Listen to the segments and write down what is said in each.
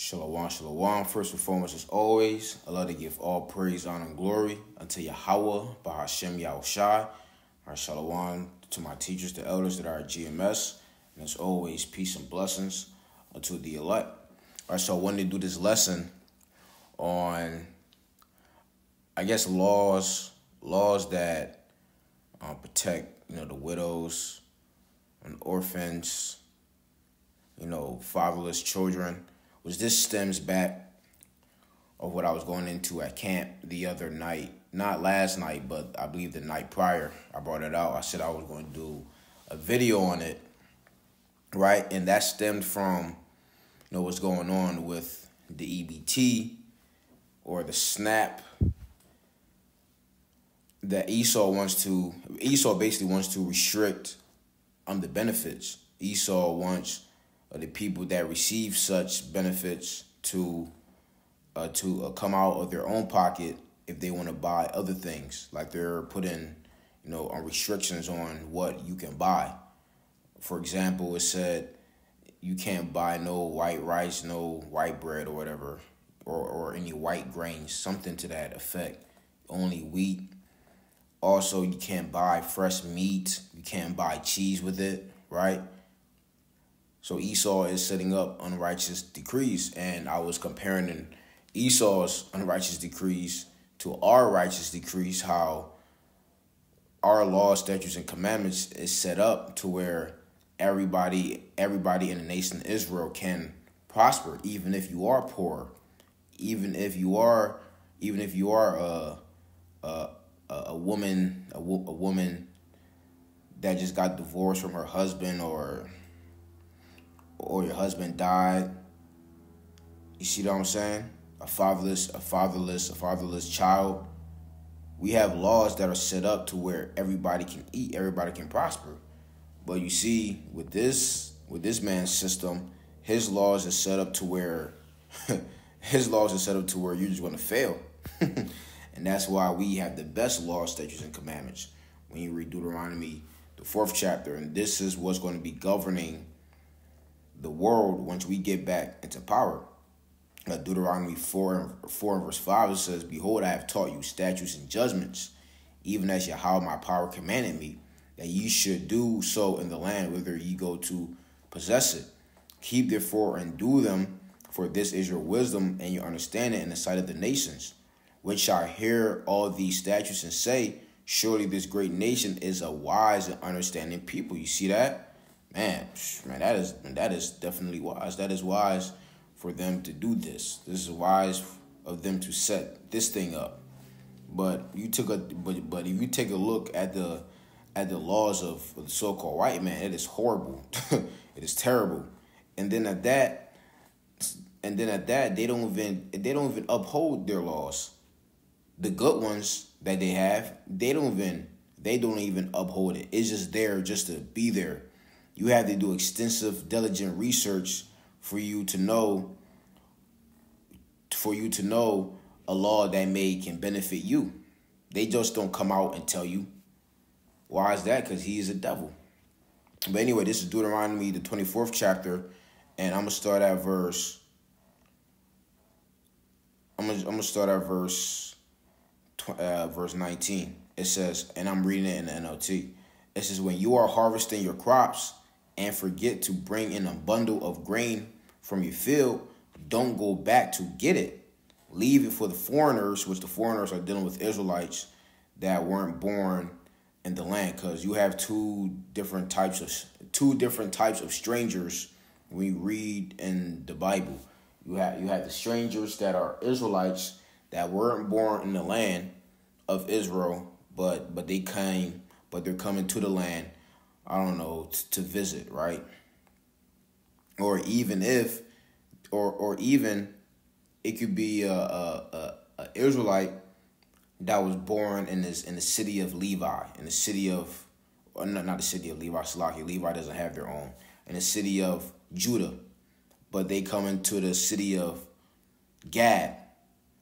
Shalom, shalom. First and foremost, as always, I love to give all praise, honor, and glory unto Yahweh, Bahashem Yahushai. Our shalom to my teachers, the elders that are at GMS. And as always, peace and blessings unto the elect. All right, so I wanted to do this lesson on, I guess, laws that protect, the widows and orphans, fatherless children. Which this stems back of what I was going into at camp the other night. Not last night, but I believe the night prior. I brought it out. I said I was going to do a video on it, right? And that stemmed from, what's going on with the EBT or the SNAP that Esau basically wants to restrict the benefits. Esau wants the people that receive such benefits to come out of their own pocket if they want to buy other things. Like they're putting, on restrictions on what you can buy. For example, it said you can't buy no white rice, no white bread or whatever, or any white grains, something to that effect. Only wheat. Also, you can't buy fresh meat. You can't buy cheese with it, right? So Esau is setting up unrighteous decrees, and I was comparing Esau's unrighteous decrees to our righteous decrees, how our laws, statutes, and commandments is set up to where everybody in the nation of Israel can prosper, even if you are poor, even if you are a woman that just got divorced from her husband, or your husband died. You see what I'm saying? A fatherless child. We have laws that are set up to where everybody can eat, everybody can prosper. But you see, with this man's system, his laws are set up to where you're just going to fail. And that's why we have the best laws, statutes, and commandments. When you read Deuteronomy, the 4th chapter, and this is what's going to be governing the world once we get back into power. Deuteronomy 4 and verse 5, it says, "Behold, I have taught you statutes and judgments, even as Yahweh my power commanded me, that ye should do so in the land whither ye go to possess it. Keep therefore and do them, for this is your wisdom and your understanding in the sight of the nations, which shall hear all these statutes and say, surely this great nation is a wise and understanding people." You see that? Man, that is definitely wise. That is wise for them to do this. This is wise of them to set this thing up. But if you take a look at the laws of the so-called white man, it is horrible. It is terrible. And then at that, they don't even uphold their laws. The good ones that they have, they don't even uphold it. It's just there just to be there. You have to do extensive, diligent research for you to know a law that can benefit you. They just don't come out and tell you. Why is that? Because he is a devil. But anyway, this is Deuteronomy, the 24th chapter, and I'm gonna start at verse. Verse 19. It says, and I'm reading it in the NLT. It says, "When you are harvesting your crops and forget to bring in a bundle of grain from your field, don't go back to get it. Leave it for the foreigners," which the foreigners are dealing with Israelites that weren't born in the land, because you have two different types of strangers when you read in the Bible. You have the strangers that are Israelites that weren't born in the land of Israel, but they're coming to the land, to visit, right? Or even it could be a Israelite that was born in the city of Levi, not the city of Levi, Salaki. Levi doesn't have their own. In the city of Judah, but they come into the city of Gad.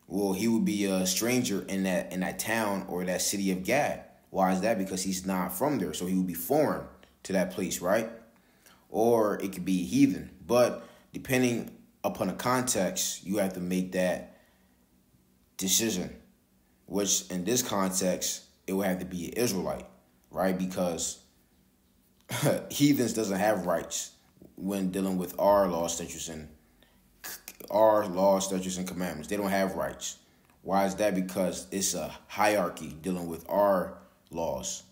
Well, he would be a stranger in that town or that city of Gad. Why is that? Because he's not from there, so he would be foreign to that place, right? Or it could be heathen. But depending upon a context, you have to make that decision, which in this context, it would have to be an Israelite, right? Because heathens doesn't have rights when dealing with our laws, statutes, and commandments. They don't have rights. Why is that? Because it's a hierarchy dealing with our laws.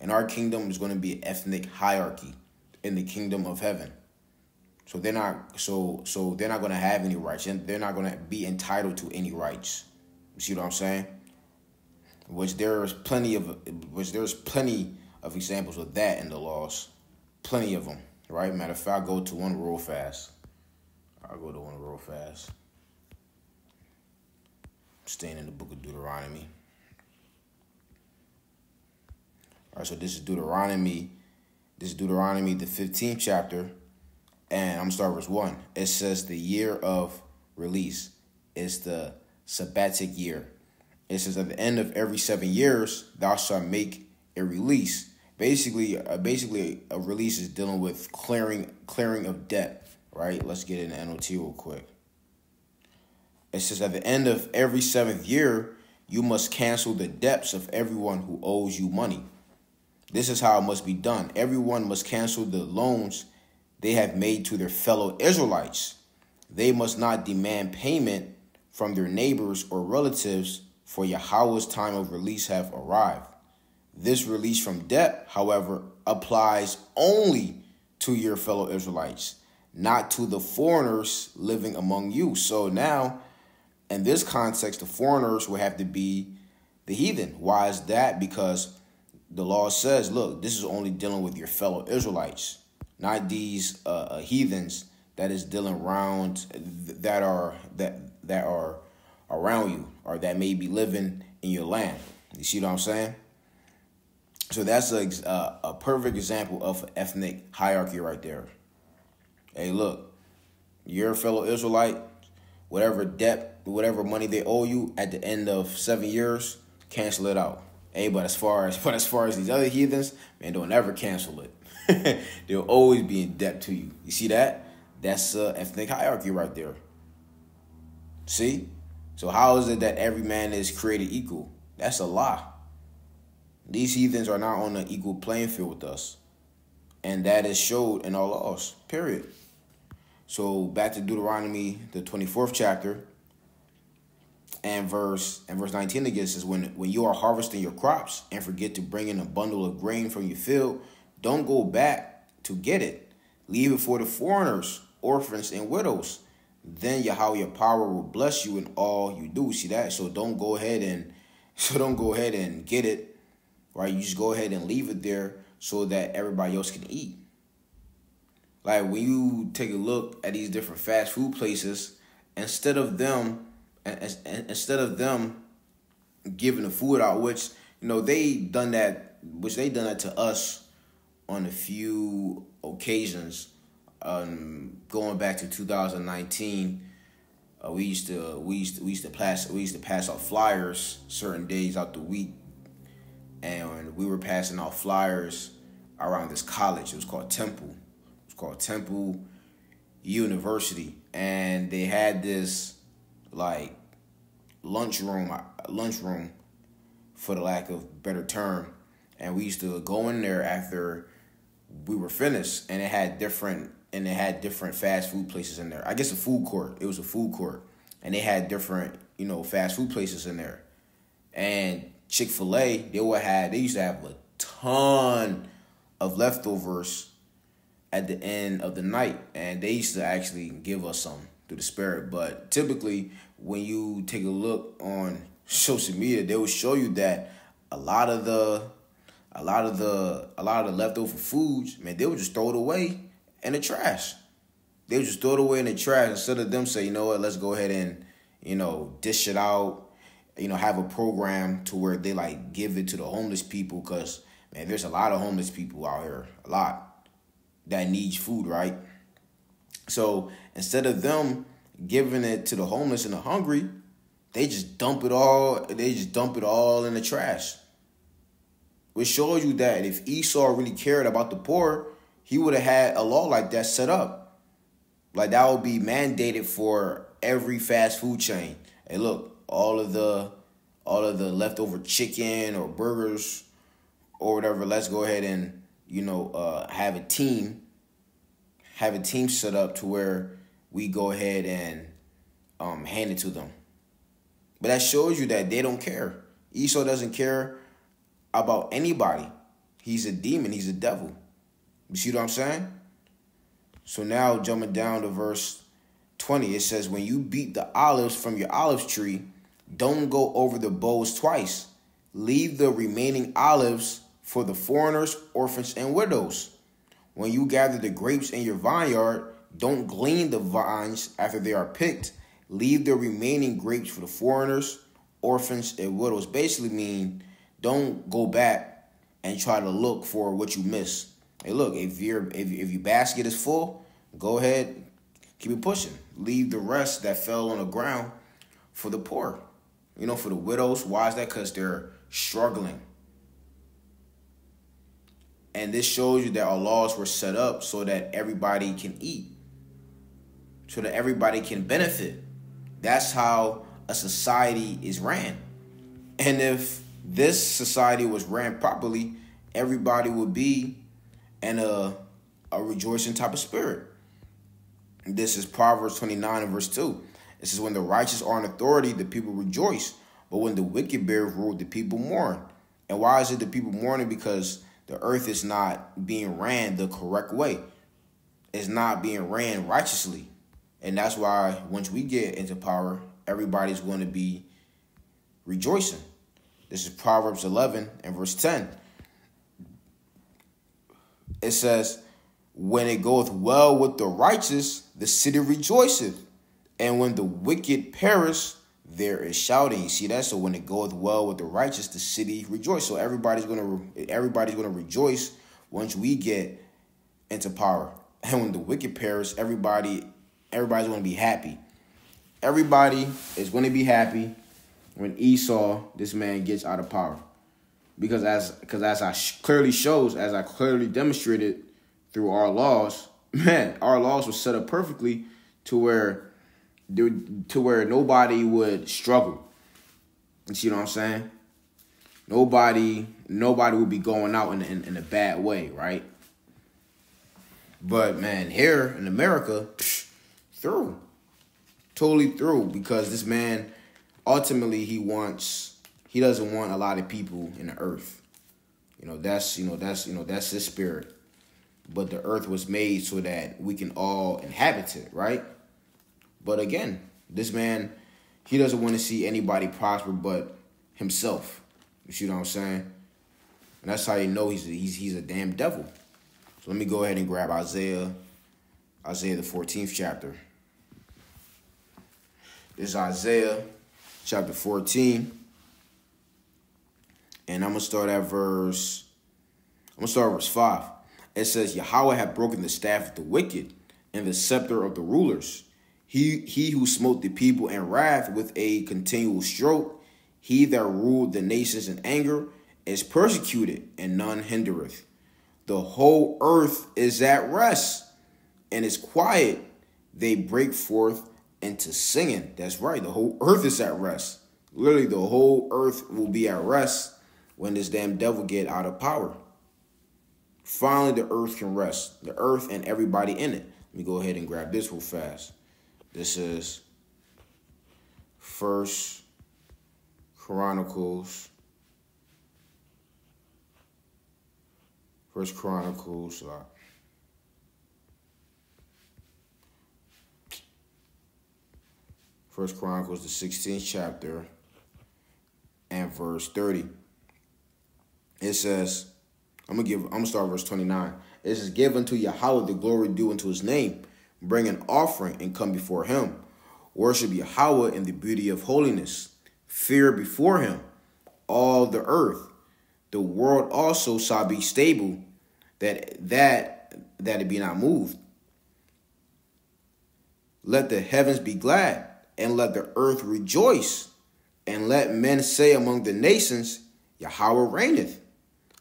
And our kingdom is going to be an ethnic hierarchy in the kingdom of heaven. So they're not they're not going to have any rights, and they're not going to be entitled to any rights. You see what I'm saying? There's plenty of examples of that in the laws. Plenty of them, right? Matter of fact, I'll go to one real fast. Staying in the book of Deuteronomy. All right, so this is Deuteronomy. This is Deuteronomy, the 15th chapter, and I'm going to start verse 1. It says the year of release is the sabbatic year. It says at the end of every 7 years, thou shalt make a release. Basically, a release is dealing with clearing of debt, right? Let's get in the NOT real quick. It says at the end of every 7th year, you must cancel the debts of everyone who owes you money. This is how it must be done. Everyone must cancel the loans they have made to their fellow Israelites. They must not demand payment from their neighbors or relatives, for Yahweh's time of release have arrived. This release from debt, however, applies only to your fellow Israelites, not to the foreigners living among you. So now, in this context, the foreigners will have to be the heathen. Why is that? Because the law says, look, this is only dealing with your fellow Israelites, not these heathens that is dealing around that are around you, or that may be living in your land. You see what I'm saying? So that's a perfect example of ethnic hierarchy right there. Hey, look, you're a fellow Israelite, whatever debt, whatever money they owe you at the end of 7 years, cancel it out. Hey, but as far as these other heathens, man, don't ever cancel it. They'll always be in debt to you. You see that? That's ethnic hierarchy right there. See? So how is it that every man is created equal? That's a lie. These heathens are not on an equal playing field with us. And that is showed in our laws, period. So back to Deuteronomy, the 24th chapter, and verse 19 again says, when you are harvesting your crops and forget to bring in a bundle of grain from your field, don't go back to get it. Leave it for the foreigners, orphans, and widows. Then Yahweh your power will bless you in all you do. See that? So don't go ahead and get it, right? You just go ahead and leave it there so that everybody else can eat. Like when you take a look at these different fast food places, instead of them giving the food out, which they done that to us on a few occasions. Going back to 2019, we used to pass out flyers certain days out the week, and we were passing out flyers around this college. It was called Temple. It's called Temple University, and they had this like lunchroom, for the lack of better term, and we used to go in there after we were finished, and it had different fast food places in there. I guess a food court. It was a food court, and they had different fast food places in there. And Chick-fil-A, they used to have a ton of leftovers at the end of the night, and they used to actually give us some through the spirit. But typically, when you take a look on social media, they will show you that a lot of the leftover foods, man, they would just throw it away in the trash. They would just throw it away in the trash instead of them say, you know what, let's go ahead and dish it out. Have a program to where they give it to the homeless people, because man, there's a lot of homeless people out here, a lot that needs food, right? So instead of them giving it to the homeless and the hungry, they just dump it all in the trash. Which shows you that if Esau really cared about the poor, he would have had a law like that set up. Like that would be mandated for every fast food chain. Hey, look, all of the leftover chicken or burgers or whatever, let's go ahead and have a team set up to where we go ahead and hand it to them. But that shows you that they don't care. Esau doesn't care about anybody. He's a demon. He's a devil. You see what I'm saying? So now jumping down to verse 20, it says, when you beat the olives from your olive tree, don't go over the boughs twice. Leave the remaining olives for the foreigners, orphans, and widows. When you gather the grapes in your vineyard, don't glean the vines after they are picked. Leave the remaining grapes for the foreigners, orphans, and widows. Basically mean don't go back and try to look for what you missed. Hey, look, if your basket is full, go ahead, keep it pushing. Leave the rest that fell on the ground for the poor. For the widows. Why is that? Because they're struggling. And this shows you that our laws were set up so that everybody can eat, so that everybody can benefit. That's how a society is ran. And if this society was ran properly, everybody would be in a rejoicing type of spirit. This is Proverbs 29 and verse 2. It says, when the righteous are in authority, the people rejoice. But when the wicked bear rule, the people mourn. And why is it the people mourning? Because the earth is not being ran the correct way. It's not being ran righteously. And that's why once we get into power, everybody's going to be rejoicing. This is Proverbs 11 and verse 10. It says, when it goeth well with the righteous, the city rejoiceth. And when the wicked perish, there is shouting. You see that? So when it goeth well with the righteous, the city rejoices. So everybody's gonna rejoice once we get into power. And when the wicked perish, everybody's gonna be happy. Everybody is gonna be happy when Esau, this man, gets out of power. Because as I clearly demonstrated through our laws, man, our laws were set up perfectly to where nobody would struggle. You see what I'm saying? Nobody would be going out in a bad way, right? But man, here in America, totally through, because this man ultimately he doesn't want a lot of people in the earth. That's his spirit. But the earth was made so that we can all inhabit it, right? But again, this man, he doesn't want to see anybody prosper but himself. You see what I'm saying? And that's how you know he's a damn devil. So let me go ahead and grab Isaiah the 14th chapter. This is Isaiah chapter 14. And I'm going to start at verse 5. It says, Yahweh hath broken the staff of the wicked and the scepter of the rulers. He who smote the people in wrath with a continual stroke, he that ruled the nations in anger, is persecuted, and none hindereth. The whole earth is at rest, and is quiet. They break forth into singing. That's right, the whole earth is at rest. Literally, the whole earth will be at rest when this damn devil get out of power. Finally, the earth can rest. The earth and everybody in it. Let me go ahead and grab this real fast. This is First Chronicles. First Chronicles, the 16th chapter and verse 30. It says, I'm gonna start verse 29. It says, give unto Yahweh the glory due unto his name. Bring an offering and come before him. Worship Yahweh in the beauty of holiness. Fear before him all the earth. The world also shall be stable, that it be not moved. Let the heavens be glad, and let the earth rejoice. And let men say among the nations, Yahweh reigneth.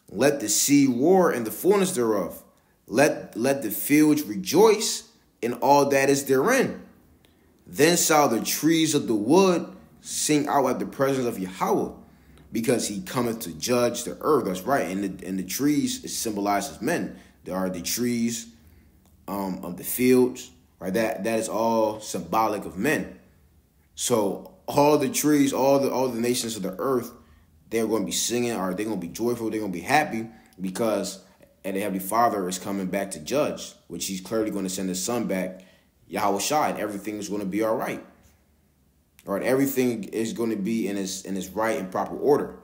Let the sea roar in the fullness thereof. Let the fields rejoice and all that is therein. Then shall the trees of the wood sing out at the presence of Yahweh, because he cometh to judge the earth. That's right. And the trees, it symbolizes men. There are the trees of the fields, right? That is all symbolic of men. So all the trees, all the nations of the earth, they're going to be singing, or they're going to be joyful, they're going to be happy, because the Heavenly Father is coming back to judge, which he's clearly going to send his son back, Yahweh Shai, and everything is going to be all right. All right, everything is going to be in its right and proper order.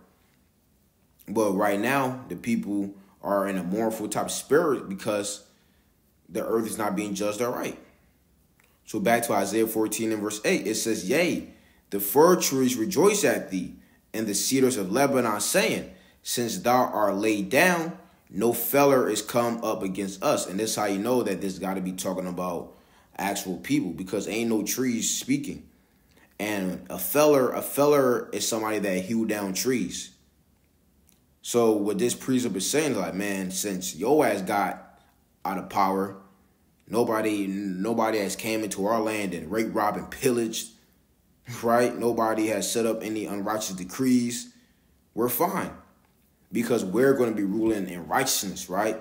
But right now, the people are in a mournful type of spirit because the earth is not being judged all right. So back to Isaiah 14 and verse 8, it says, Yea, the fir trees rejoice at thee, and the cedars of Lebanon, saying, Since thou art laid down, no feller is come up against us. And this is how you know that this got to be talking about actual people, because ain't no trees speaking. And a feller is somebody that hew down trees. So what this precept is saying is like, man, since your ass got out of power, nobody has came into our land and raped, robbed, and pillaged, right? Nobody has set up any unrighteous decrees. We're fine, because we're going to be ruling in righteousness, right?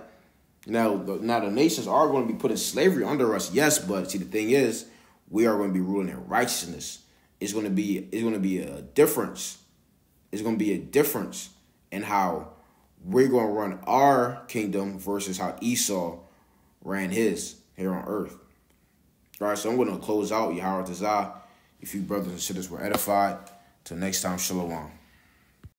Now the nations are going to be put in slavery under us, yes, but see, the thing is, we are going to be ruling in righteousness. It's going to be a difference. It's going to be a difference in how we're going to run our kingdom versus how Esau ran his here on earth. All right, so I'm going to close out Yahweh Tazah. If you brothers and sisters were edified, till next time, shalom.